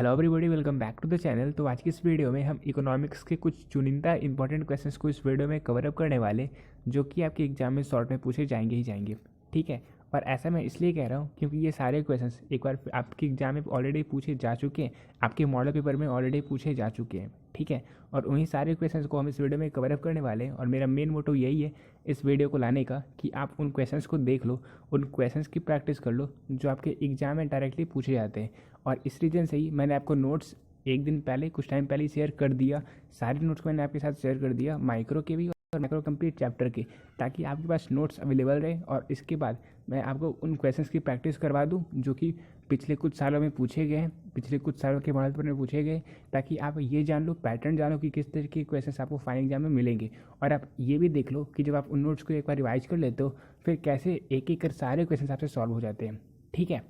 Hello everybody, welcome back to the channel. तो आज की इस वीडियो में हम इकोनॉमिक्स के कुछ चुनिंदा इंपॉर्टेंट क्वेश्चंस को इस वीडियो में कवर अप करने वाले, जो कि आपके एग्जाम में शॉर्ट में पूछे जाएंगे ही जाएंगे। ठीक है, और ऐसा मैं इसलिए कह रहा हूँ क्योंकि ये सारे क्वेश्चंस एक बार आपके एग्जाम में ऑलरेडी पूछे जा चुके हैं, आपके मॉडल पेपर में ऑलरेडी पूछे जा चुके हैं। ठीक है, और उन्हीं सारे क्वेश्चंस को हम इस वीडियो में कवर अप करने वाले हैं। और मेरा मेन मोटो यही है इस वीडियो को लाने का कि आप उन क्वेश्चंस को देख लो, उन क्वेश्चंस की प्रैक्टिस कर लो जो आपके एग्जाम में डायरेक्टली पूछे जाते हैं। और इस रीजन से ही मैंने आपको नोट्स एक दिन पहले, कुछ टाइम पहले शेयर कर दिया। सारे नोट्स को मैंने आपके साथ शेयर कर दिया, माइक्रो के भी और माइक्रो कंप्लीट चैप्टर के, ताकि आपके पास नोट्स अवेलेबल रहे। और इसके बाद मैं आपको उन क्वेश्चंस की प्रैक्टिस करवा दूं जो कि पिछले कुछ सालों में पूछे गए हैं, पिछले कुछ सालों के मॉडल पेपर में पूछे गए, ताकि आप ये जान लो, पैटर्न जानो कि किस तरह के क्वेश्चंस आपको फाइनल एग्जाम में मिलेंगे। और आप ये भी देख लो कि जब आप उन नोट्स को एक बार रिवाइज कर लेते हो, फिर कैसे एक एक कर सारे क्वेश्चन आपसे सॉल्व हो जाते हैं। ठीक है,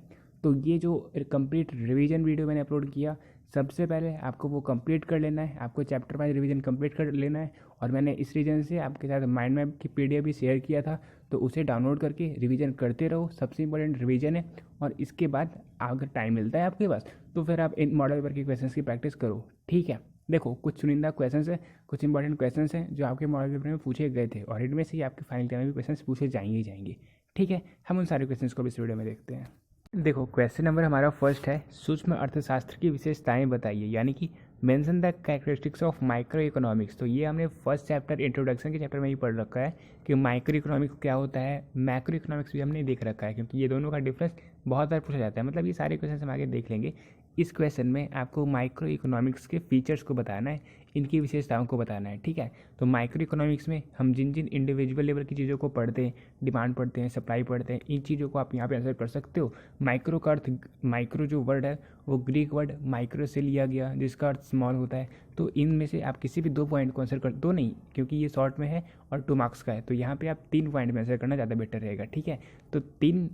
तो ये जो कंप्लीट रिवीजन वीडियो मैंने अपलोड किया, सबसे पहले आपको वो कंप्लीट कर लेना है, आपको चैप्टर वाइज रिवीजन कंप्लीट कर लेना है। और मैंने इस रीजन से आपके साथ माइंड मैप की पीडीएफ भी शेयर किया था, तो उसे डाउनलोड करके रिवीजन करते रहो। सबसे इंपॉर्टेंट रिवीजन है। और इसके बाद अगर टाइम मिलता है आपके पास, तो फिर आप इन मॉडल पेपर के क्वेश्चंस की प्रैक्टिस करो। ठीक है, देखो कुछ चुनिंदा क्वेश्चंस है, कुछ इंपॉर्टेंट क्वेश्चंस हैं जो आपके मॉडल पेपर में पूछे गए थे, और इनमें से ही आपके फाइनल एग्जाम में भी क्वेश्चंस पूछे जाएंगे ही जाएंगे। ठीक है, हम उन सारे क्वेश्चंस को भी इस वीडियो में देखते हैं। देखो, क्वेश्चन नंबर हमारा फर्स्ट है, सूक्ष्म अर्थशास्त्र की विशेषताएं बताइए, यानी कि mention the characteristics of micro economics. तो ये हमने फर्स्ट चैप्टर, इंट्रोडक्शन के चैप्टर में ही पढ़ रखा है कि माइक्रो इकोनॉमिक्स क्या होता है। मैक्रो इकोनॉमिक्स भी हमने देख रखा है, क्योंकि ये दोनों का डिफरेंस बहुत बार पूछा जाता है। मतलब ये सारे क्वेश्चन हम आगे देख लेंगे। इस क्वेश्चन में आपको माइक्रो इकोनॉमिक्स के फीचर्स को बताना है, इनकी विशेषताओं को बताना है। ठीक है, तो माइक्रो इकोनॉमिक्स में हम जिन जिन इंडिविजुअल लेवल की चीज़ों को पढ़ते हैं, डिमांड पढ़ते हैं, सप्लाई पढ़ते हैं, इन चीज़ों को आप यहाँ पे आंसर कर सकते हो। माइक्रो का अर्थ, माइक्रो जो वर्ड है वो ग्रीक वर्ड माइक्रो से लिया गया, जिसका अर्थ स्मॉल होता है। तो इनमें से आप किसी भी 2 पॉइंट को आंसर कर दो, नहीं क्योंकि ये शॉर्ट में है और 2 मार्क्स का है, तो यहाँ पे आप 3 पॉइंट में आंसर करना ज़्यादा बेटर रहेगा। ठीक है, तो 3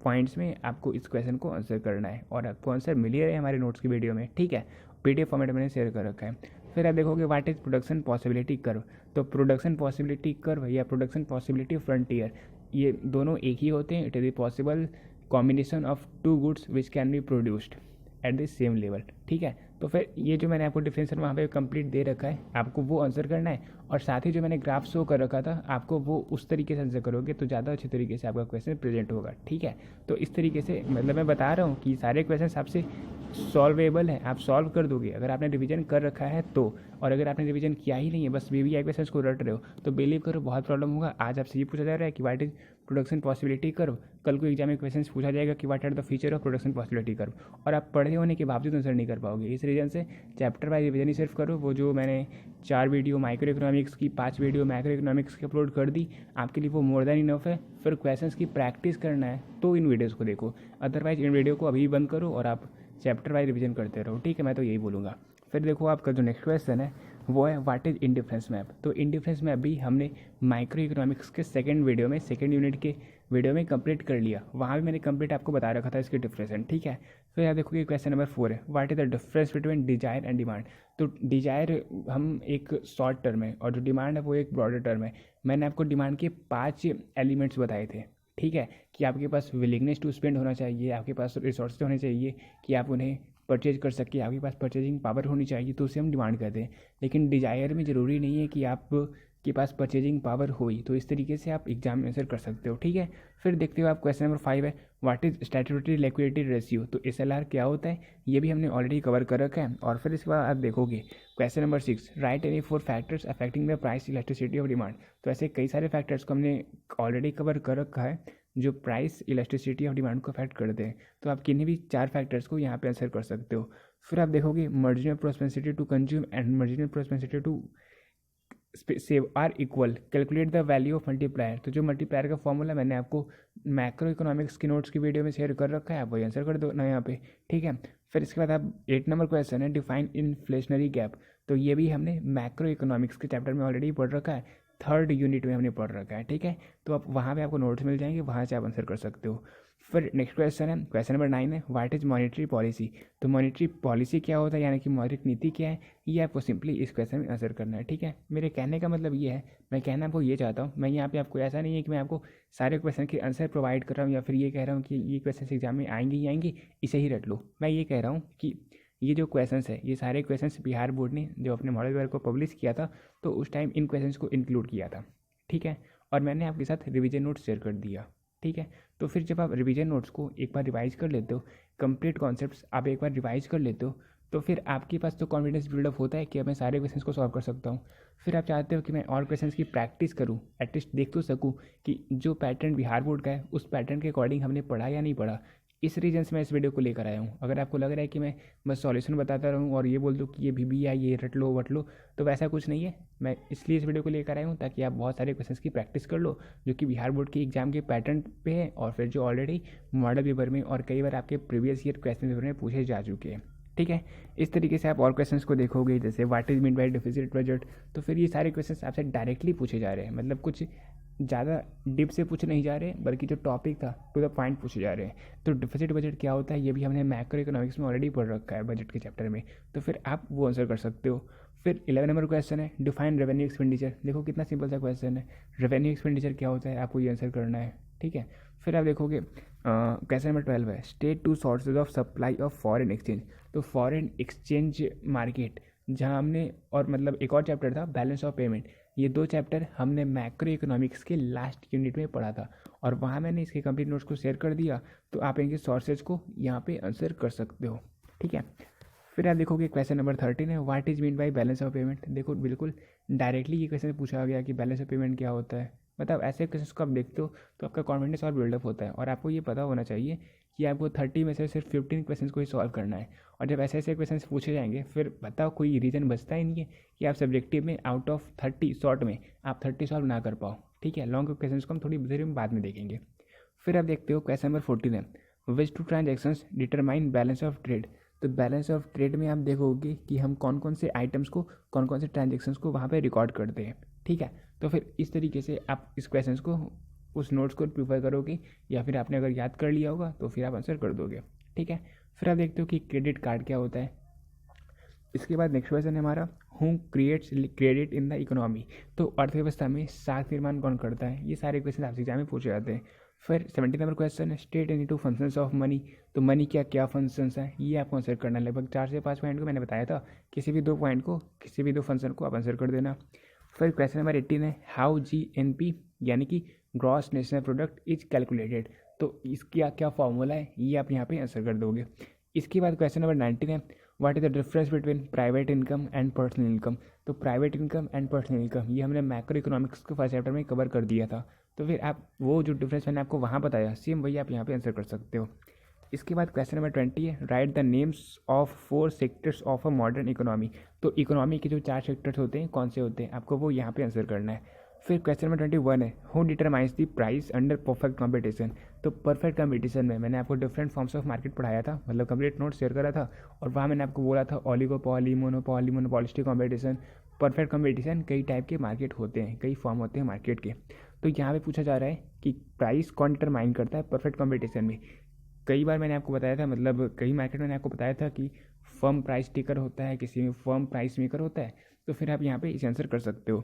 पॉइंट्स में आपको इस क्वेश्चन को आंसर करना है, और आपको आंसर मिल ही रहे हमारे नोट्स की वीडियो में। ठीक है, पीडीएफ फॉर्मेट मैंने शेयर कर रखा है। फिर आप देखोगे what is production possibility curve. तो प्रोडक्शन पॉसिबिलिटी कर्व या प्रोडक्शन पॉसिबिलिटी फ्रंटियर, ये दोनों एक ही होते हैं। It is a possible combination of 2 goods which can be produced at the same level. ठीक है, तो फिर ये जो मैंने आपको डिफरेंशियल वहाँ पे कंप्लीट दे रखा है, आपको वो आंसर करना है। और साथ ही जो मैंने ग्राफ शो कर रखा था, आपको वो उस तरीके से आंसर करोगे तो ज़्यादा अच्छे तरीके से आपका क्वेश्चन प्रेजेंट होगा। ठीक है, तो इस तरीके से मतलब मैं बता रहा हूँ कि सारे क्वेश्चन आपसे सॉल्वेबल है, आप सॉल्व कर दोगे अगर आपने रिवीजन कर रखा है तो। और अगर आपने रिवीजन किया ही नहीं है, बस वीवीआई क्वेश्चन को रट रहे हो, तो बिलीव करो बहुत प्रॉब्लम होगा। आज आपसे ये पूछा जा रहा है कि what is production possibility curve, कल को एग्जाम में क्वेश्चन पूछा जाएगा कि what are the feature of production possibility curve, और आप पढ़े होने के बावजूद आंसर नहीं कर पाओगे। इस रीजन से चैप्टर वाइज रिवीजन ही सिर्फ करो। वो जो मैंने 4 वीडियो माइक्रो इकोनॉमिक्स की, 5 वीडियो मैक्रो इकोनॉमिक्स की अपलोड कर दी, आपके लिए वो मोर देन इनफ है। फिर क्वेश्चंस की प्रैक्टिस करना है तो इन वीडियोज़ को देखो, अदरवाइज इन वीडियो को अभी बंद करो और आप चैप्टर वाइज रिवीजन करते रहो। ठीक है, मैं तो यही बोलूँगा। फिर देखो, आपका जो नेक्स्ट क्वेश्चन है वो है व्हाट इज इंडिफरेंस मैप। तो इंडिफरेंस मैप भी हमने माइक्रो इकोनॉमिक्स के सेकंड वीडियो में, सेकंड यूनिट के वीडियो में कंप्लीट कर लिया। वहाँ भी मैंने कंप्लीट आपको बता रखा था इसके डिफरेंस। ठीक है, तो यहाँ देखो कि क्वेश्चन नंबर 4 है, what is the difference between desire and demand. तो डिजायर हम एक शॉर्ट टर्म है, और जो डिमांड है वो एक ब्रॉडर टर्म है। मैंने आपको डिमांड के 5 एलिमेंट्स बताए थे। ठीक है, कि आपके पास विलिंगनेस टू स्पेंड होना चाहिए, आपके पास रिसोर्सेज होने चाहिए कि आप उन्हें परचेज कर सके, आपके पास परचेजिंग पावर होनी चाहिए, तो उसे हम डिमांड कहते हैं। लेकिन डिजायर में ज़रूरी नहीं है कि आप के पास परचेजिंग पावर हो ही, तो इस तरीके से आप एग्जाम में आंसर कर सकते हो। ठीक है, फिर देखते हो आप क्वेश्चन नंबर 5 है, what is statutory liquidity ratio. तो एसएलआर क्या होता है, ये भी हमने ऑलरेडी कवर कर रखा है। और फिर इसके बाद आप देखोगे question number 6, right any 4 factors affecting the price elasticity of demand. तो ऐसे कई सारे फैक्टर्स को हमने ऑलरेडी कवर कर रखा है जो प्राइस इलास्टिसिटी ऑफ डिमांड को अफेक्ट करते हैं। तो आप किन्हीं भी 4 फैक्टर्स को यहाँ पे आंसर कर सकते हो। फिर आप देखोगे marginal propensity to consume and marginal propensity to save are equal, calculate the value of multiplier. तो जो मल्टीप्लायर का फॉर्मूला मैंने आपको मैक्रो इकोनॉमिक्स की नोट्स की वीडियो में शेयर कर रखा है, आप वही आंसर कर दो ना यहाँ पे। ठीक है, फिर इसके बाद आप 8 नंबर क्वेश्चन है, डिफाइन इन्फ्लेशनरी गैप। तो ये भी हमने मैक्रो इकोनॉमिक्स के चैप्टर में ऑलरेडी पढ़ रखा है, 3rd यूनिट में हमने पढ़ रखा है। ठीक है, तो आप वहाँ पे आपको नोट्स मिल जाएंगे, वहाँ से आप आंसर कर सकते हो। फिर नेक्स्ट क्वेश्चन है, क्वेश्चन नंबर 9 है, व्हाट इज मॉनेटरी पॉलिसी। तो मॉनेटरी पॉलिसी क्या होता है, यानी कि मौद्रिक नीति क्या है, ये आपको सिंपली इस क्वेश्चन में आंसर करना है। ठीक है, मेरे कहने का मतलब ये है, मैं कहना आपको ये चाहता हूँ, मैं यहाँ पे आपको ऐसा नहीं है कि मैं आपको सारे क्वेश्चन के आंसर प्रोवाइड कर रहा हूँ, या फिर ये कह रहा हूँ कि ये क्वेश्चन एग्जाम में आएंगे ही आएंगे, इसे ही रट लो। मैं ये कह रहा हूँ कि ये जो क्वेश्चंस है ये सारे क्वेश्चंस बिहार बोर्ड ने जो अपने मॉडल पेपर को पब्लिश किया था तो उस टाइम इन क्वेश्चंस को इंक्लूड किया था, ठीक है। और मैंने आपके साथ रिवीजन नोट्स शेयर कर दिया, ठीक है। तो फिर जब आप रिवीजन नोट्स को एक बार रिवाइज कर लेते हो, कंप्लीट कॉन्सेप्ट्स आप एक बार रिवाइज कर लेते हो, तो फिर आपके पास तो कॉन्फिडेंस बिल्डअप होता है कि अब मैं सारे क्वेश्चंस को सॉल्व कर सकता हूँ। फिर आप चाहते हो कि मैं और क्वेश्चंस की प्रैक्टिस करूँ, एटलीस्ट देख तो सकूँ कि जो पैटर्न बिहार बोर्ड का है उस पैटर्न के अकॉर्डिंग हमने पढ़ा या नहीं पढ़ा। इस रीज़न से मैं इस वीडियो को लेकर आया हूँ। अगर आपको लग रहा है कि मैं बस सॉल्यूशन बताता रहूँ और ये बोल दूँ कि ये भी या ये रट लो वट लो, तो वैसा कुछ नहीं है। मैं इसलिए इस वीडियो को लेकर आया हूँ ताकि आप बहुत सारे क्वेश्चंस की प्रैक्टिस कर लो जो कि बिहार बोर्ड के एग्जाम के पैटर्न पे है और फिर जो ऑलरेडी मॉडल पेपर में और कई बार आपके प्रीवियस ईयर क्वेश्चन पेपर में पूछे जा चुके हैं, ठीक है। इस तरीके से आप और क्वेश्चंस को देखोगे, जैसे what is mean by deficit budget, तो फिर ये सारे क्वेश्चंस आपसे डायरेक्टली पूछे जा रहे हैं, मतलब कुछ ज़्यादा डीप से पूछे नहीं जा रहे, बल्कि जो टॉपिक था टू द पॉइंट पूछे जा रहे हैं। तो डिफिसिट बजट क्या होता है ये भी हमने मैक्रो इकोनॉमिक्स में ऑलरेडी पढ़ रखा है बजट के चैप्टर में, तो फिर आप वो आंसर कर सकते हो। फिर 11 नंबर क्वेश्चन है डिफाइन रेवेन्यू एक्सपेंडिचर। देखो कितना सिंपल सा क्वेश्चन है, रेवेन्यू एक्सपेंडिचर क्या होता है आपको ये आंसर करना है, ठीक है। फिर आप देखोगे क्वेश्चन नंबर 12 है state two sources of supply of foreign exchange. तो फॉरेन एक्सचेंज मार्केट जहाँ हमने, और मतलब एक और चैप्टर था बैलेंस ऑफ पेमेंट, ये दो चैप्टर हमने मैक्रो इकोनॉमिक्स के लास्ट यूनिट में पढ़ा था और वहाँ मैंने इसके कंप्लीट नोट्स को शेयर कर दिया, तो आप इनके सोर्सेज को यहाँ पे आंसर कर सकते हो, ठीक है। फिर आप देखोगे क्वेश्चन नंबर 13 है what is mean by balance of payment. देखो बिल्कुल डायरेक्टली ये क्वेश्चन पूछा गया कि बैलेंस ऑफ पेमेंट क्या होता है। मतलब ऐसे क्वेश्चन को आप देखते हो तो आपका कॉन्फिडेंस और बिल्डअप होता है, और आपको ये पता होना चाहिए कि आपको 30 में से सिर्फ 15 क्वेश्चन को ही सॉल्व करना है। और जब ऐसे ऐसे क्वेश्चन पूछे जाएंगे फिर बताओ कोई रीज़न बचता ही नहीं है कि आप सब्जेक्टिव में आउट ऑफ 30 शॉर्ट में आप 30 सॉल्व ना कर पाओ, ठीक है। लॉन्ग क्वेश्चन को हम थोड़ी देर में बाद में देखेंगे। फिर आप देखते हो क्वेश्चन नंबर 14 है which two transactions determine balance of trade. तो बैलेंस ऑफ ट्रेड में आप देखोगे कि हम कौन कौन से आइटम्स को, कौन कौन से ट्रांजेक्शन्स को वहाँ पे रिकॉर्ड करते हैं, ठीक है। तो फिर इस तरीके से आप इस क्वेश्चन को, उस नोट्स को प्रिफर करोगे, या फिर आपने अगर याद कर लिया होगा तो फिर आप आंसर कर दोगे, ठीक है। फिर आप देखते हो कि क्रेडिट कार्ड क्या होता है। इसके बाद नेक्स्ट क्वेश्चन है हमारा who creates credit in the economy. तो अर्थव्यवस्था में साख निर्माण कौन करता है। ये सारे क्वेश्चन आपसे एग्जाम में पूछे जाते हैं। फिर 17 नंबर क्वेश्चन है state any two functions of money. तो मनी क्या क्या फंक्शंस हैं ये आपको आंसर करना है। लगभग 4 से 5 पॉइंट को मैंने बताया था, किसी भी 2 पॉइंट को, किसी भी 2 फंक्शन को आप आंसर कर देना। फिर क्वेश्चन नंबर 18 है हाउ GNP यानी कि gross national product is calculated. तो इसका क्या फॉर्मूला है ये आप यहाँ पे आंसर कर दोगे। इसके बाद क्वेश्चन नंबर 19 है what is the difference between private income and personal income. तो private income and personal income ये हमने मैक्रो इकोनॉमिक्स के फर्स्ट चैप्टर में कवर कर दिया था, तो फिर आप वो जो डिफरेंस मैंने आपको वहाँ बताया सेम वही आप यहाँ पे आंसर कर सकते हो। इसके बाद क्वेश्चन नंबर 20 है right the names of 4 sectors of a modern economy. तो इकोनॉमी के जो 4 सेक्टर्स होते हैं कौन से होते हैं आपको वो यहाँ पे आंसर करना है। फिर क्वेश्चन नंबर 21 है who determines the price under perfect competition. तो परफेक्ट कंपटीशन में मैंने आपको डिफरेंट फॉर्म्स ऑफ मार्केट पढ़ाया था, मतलब कंप्लीट नोट शेयर करा था, और वहाँ मैंने आपको बोला था ऑलिगोपॉली, monopoly, monopolistic competition, perfect competition, कई टाइप के मार्केट होते हैं, कई फॉर्म होते हैं मार्केट के। तो यहाँ पे पूछा जा रहा है कि प्राइस कौन डिटरमाइन करता है परफेक्ट कंपटीशन में। कई बार मैंने आपको बताया था, मतलब कई मार्केट मैंने आपको बताया था कि फर्म प्राइस टेकर होता है, किसी में फर्म प्राइस मेकर होता है, तो फिर आप यहाँ पे इसे आंसर कर सकते हो।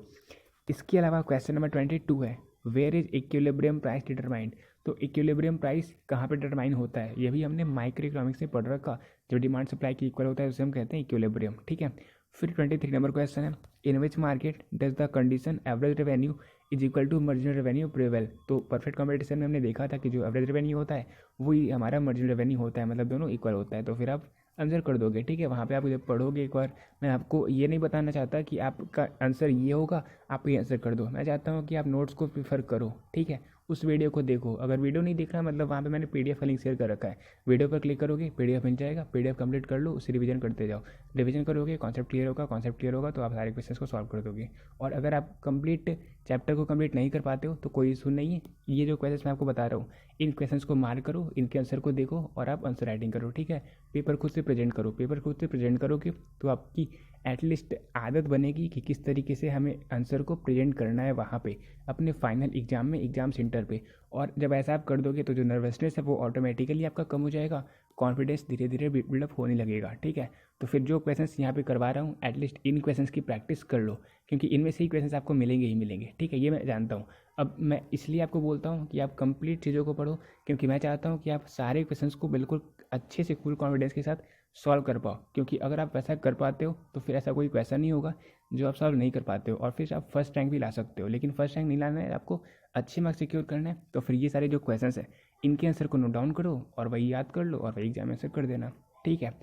इसके अलावा क्वेश्चन नंबर 22 है where is equilibrium price determined. तो इक्विलिब्रियम प्राइस कहाँ पे डिटरमाइन होता है ये भी हमने माइक्रो इकोनॉमिक्स में पढ़ रखा। जब डिमांड सप्लाई की इक्वल होता है उसे हम कहते हैं इक्विलिब्रियम, ठीक है। फिर 23 नंबर क्वेश्चन है in which market does the condition average revenue is equal to marginal revenue prevail. तो परफेक्ट कंपटीशन में हमने देखा था कि जो एवरेज रेवेन्यू होता है वही हमारा मार्जिनल रेवेन्यू होता है, मतलब दोनों इक्वल होता है, तो फिर आप आंसर कर दोगे, ठीक है। वहाँ पे आप जब पढ़ोगे एक बार, मैं आपको ये नहीं बताना चाहता कि आपका आंसर ये होगा आप ये आंसर कर दो। मैं चाहता हूँ कि आप नोट्स को प्रीफर करो, ठीक है, उस वीडियो को देखो। अगर वीडियो नहीं देख रहा मतलब वहाँ पे मैंने PDF का लिंक शेयर कर रखा है, वीडियो पर क्लिक करोगे PDF मिल जाएगा, PDF कंप्लीट कर लो, उसे रिवीजन करते जाओ। रिवीजन करोगे कॉन्सेप्ट क्लियर होगा तो आप सारे क्वेश्चंस को सॉल्व कर दोगे। और अगर आप कंप्लीट चैप्टर को कंप्लीट नहीं कर पाते हो तो कोई इशू नहीं है, ये जो क्वेश्चंस मैं आपको बता रहा हूँ इन क्वेश्चंस को मार्क करो, इनके आंसर को देखो और आप आंसर राइटिंग करो, ठीक है। पेपर खुद से प्रेजेंट करो, पेपर खुद से प्रेजेंट करोगे तो आपकी एटलीस्ट आदत बनेगी कि किस तरीके से हमें आंसर को प्रेजेंट करना है वहाँ पे अपने फाइनल एग्जाम में, एग्जाम सेंटर पे। और जब ऐसा आप कर दोगे तो जो नर्वसनेस है वो ऑटोमेटिकली आपका कम हो जाएगा, कॉन्फिडेंस धीरे धीरे बिल्डअप होने लगेगा, ठीक है। तो फिर जो क्वेश्चंस यहाँ पे करवा रहा हूँ एटलीस्ट इन क्वेश्चंस की प्रैक्टिस कर लो, क्योंकि इनमें से ही क्वेश्चंस आपको मिलेंगे ही मिलेंगे, ठीक है, ये मैं जानता हूँ। अब मैं इसलिए आपको बोलता हूँ कि आप कंप्लीट चीज़ों को पढ़ो, क्योंकि मैं चाहता हूँ कि आप सारे क्वेश्चंस को बिल्कुल अच्छे से फुल कॉन्फिडेंस के साथ सॉल्व कर पाओ, क्योंकि अगर आप वैसा कर पाते हो तो फिर ऐसा कोई क्वेश्चन नहीं होगा जो आप सॉल्व नहीं कर पाते हो, और फिर आप फर्स्ट रैंक भी ला सकते हो। लेकिन फर्स्ट रैंक नहीं लाना है, आपको अच्छे मार्क्स सिक्योर करना है, तो फिर ये सारे जो क्वेश्चन है इनके आंसर को नोट डाउन करो और वही याद कर लो और वही एग्जाम आंसर कर देना, ठीक है।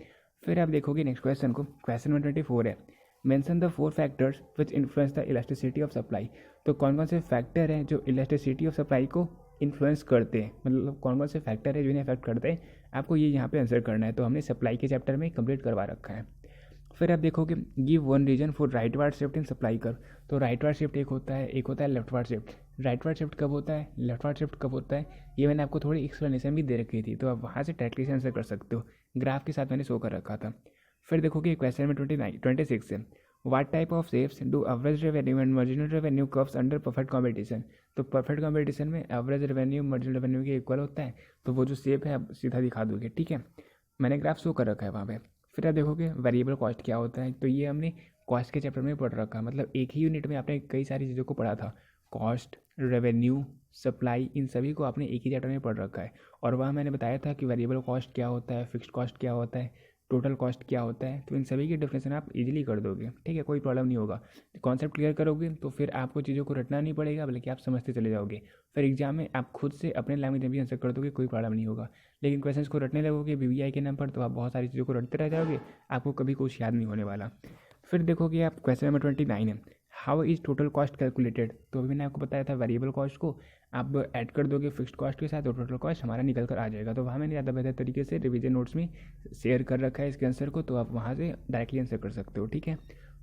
फिर आप देखोगे नेक्स्ट क्वेश्चन को, क्वेश्चन नंबर 24 है, mention the 4 factors which influence the elasticity of supply. तो कौन कौन से फैक्टर हैं जो इलास्टिसिटी ऑफ सप्लाई को इन्फ्लुएंस करते हैं, मतलब कौन कौन से फैक्टर है जो इन्हें अफेक्ट करते हैं, आपको ये यहाँ पे आंसर करना है। तो हमने सप्लाई के चैप्टर में कंप्लीट करवा रखा है। फिर आप देखोगे give one reason for rightward shift in supply curve. तो राइटवार्ड शिफ्ट एक होता है लेफ्टवार्ड शिफ्ट। राइटवार्ड शिफ्ट कब होता है, लेफ्टवार्ड शिफ्ट कब होता है, ये मैंने आपको थोड़ी एक्सप्लेनेशन भी दे रखी थी, तो आप वहाँ से डायरेक्टली से आंसर कर सकते हो, ग्राफ के साथ मैंने शो कर रखा था। फिर देखोगे क्वेश्चन में 26 है, what type of shapes do average revenue and marginal revenue curves under perfect competition. तो परफेक्ट कॉम्पिटिशन में एवरेज रेवेन्यू मार्जिनल रेवेन्यू के इक्वल होता है, तो वो जो शेप है आप सीधा दिखा दोगे, ठीक है, मैंने ग्राफ शो कर रखा है वहाँ पे। फिर आप देखोगे वेरिएबल कॉस्ट क्या होता है, तो ये हमने कॉस्ट के चैप्टर में पढ़ रखा है, मतलब एक ही यूनिट में आपने कई सारी चीज़ों को पढ़ा था, कॉस्ट, रेवेन्यू, सप्लाई, इन सभी को आपने एक ही चैप्टर में पढ़ रखा है। और वहाँ मैंने बताया था कि वेरिएबल कॉस्ट क्या होता है, फिक्स्ड कॉस्ट क्या होता है, टोटल कॉस्ट क्या होता है, तो इन सभी की डेफिनेशन आप इजीली कर दोगे, ठीक है, कोई प्रॉब्लम नहीं होगा। कॉन्सेप्ट क्लियर करोगे तो फिर आपको चीज़ों को रटना नहीं पड़ेगा, बल्कि आप समझते चले जाओगे। फिर एग्जाम में आप खुद से अपने लैंग्वेज में भी आंसर कर दोगे, कोई प्रॉब्लम नहीं होगा। लेकिन क्वेश्चंस को रटने लगोगे BBI के नाम पर, तो आप बहुत सारी चीज़ों को रटते रह जाओगे, आपको कभी कुछ याद नहीं होने वाला। फिर देखोगे आप क्वेश्चन नंबर 29 है, how is total cost calculated. तो अभी मैंने आपको बताया था वेरिएबल कॉस्ट को आप ऐड कर दोगे फिक्स्ड कॉस्ट के साथ, तो टोटल कॉस्ट हमारा निकल कर आ जाएगा। तो वहाँ मैंने ज़्यादा बेहतर तरीके से रिवीजन नोट्स में शेयर कर रखा है इसके आंसर को, तो आप वहाँ से डायरेक्टली आंसर कर सकते हो, ठीक है।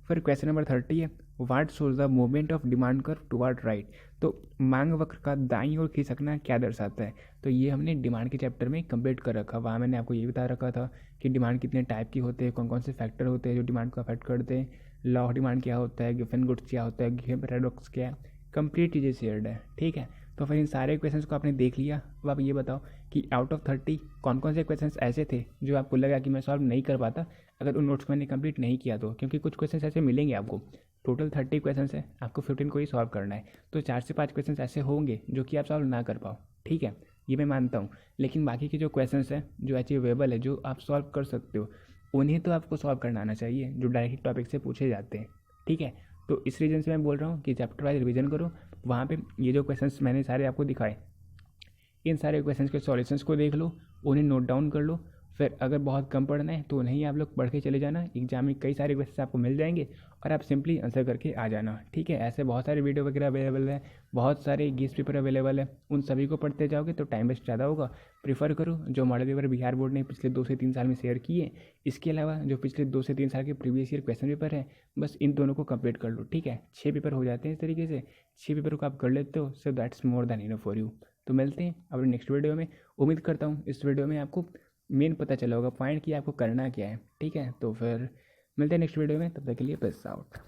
फिर क्वेश्चन नंबर 30 है, what shows the movement of demand curve toward right. तो मांग वक्र का दाईं ओर खिसकना क्या दर्शाता है, तो ये हमने डिमांड के चैप्टर में कंप्लीट कर रखा। वहाँ मैंने आपको ये बता रखा था कि डिमांड कितने टाइप की होते हैं, कौन कौन से फैक्टर होते हैं जो डिमांड को अफेक्ट करते हैं, लॉ ऑफ डिमांड क्या होता है, गिवन गुड्स क्या होता है, गिवन पैराडॉक्स क्या है, कंप्लीट चीज़ें शेयर्ड है, ठीक है। तो फिर इन सारे क्वेश्चंस को आपने देख लिया। अब आप ये बताओ कि आउट ऑफ 30 कौन कौन से क्वेश्चंस ऐसे थे जो आपको लगा कि मैं सॉल्व नहीं कर पाता अगर उन नोट्स को मैंने कंप्लीट नहीं किया तो, क्योंकि कुछ क्वेश्चंस ऐसे मिलेंगे आपको, टोटल 30 क्वेश्चंस है, आपको 15 को ही सॉल्व करना है, तो 4 से 5 क्वेश्चंस ऐसे होंगे जो कि आप सॉल्व ना कर पाओ, ठीक है, ये मैं मानता हूँ। लेकिन बाकी के जो क्वेश्चंस हैं जो अचीवेबल है, जो आप सॉल्व कर सकते हो, उन्हें तो आपको सॉल्व करना आना चाहिए, जो डायरेक्ट टॉपिक से पूछे जाते हैं, ठीक है। तो इस रीजन से मैं बोल रहा हूँ कि चैप्टर वाइज रिवीजन करो, वहाँ पे ये जो क्वेश्चंस मैंने सारे आपको दिखाए, इन सारे क्वेश्चंस के सॉल्यूशंस को देख लो, उन्हें नोट डाउन कर लो। फिर अगर बहुत कम पढ़ना है तो उन्हें आप लोग पढ़ के चले जाना, एग्जाम में कई सारे क्वेश्चन आपको मिल जाएंगे और आप सिंपली आंसर करके आ जाना, ठीक है। ऐसे बहुत सारे वीडियो वगैरह अवेलेबल है, बहुत सारे गेस्ट पेपर अवेलेबल है, उन सभी को पढ़ते जाओगे तो टाइम वेस्ट ज़्यादा होगा। प्रीफर करो जो मॉडल पेपर बिहार बोर्ड ने पिछले 2 से 3 साल में शेयर किए, इसके अलावा जो पिछले 2 से 3 साल के प्रीवियस ईयर क्वेश्चन पेपर है, बस इन दोनों को कंप्लीट कर लो, ठीक है। 6 पेपर हो जाते हैं इस तरीके से, 6 पेपर को आप कर लेते हो, so that's more than enough for you. तो मिलते हैं अपने नेक्स्ट वीडियो में। उम्मीद करता हूँ इस वीडियो में आपको मेन पता चला होगा पॉइंट कि आपको करना क्या है, ठीक है। तो फिर मिलते हैं नेक्स्ट वीडियो में, तब तक के लिए पीस आउट।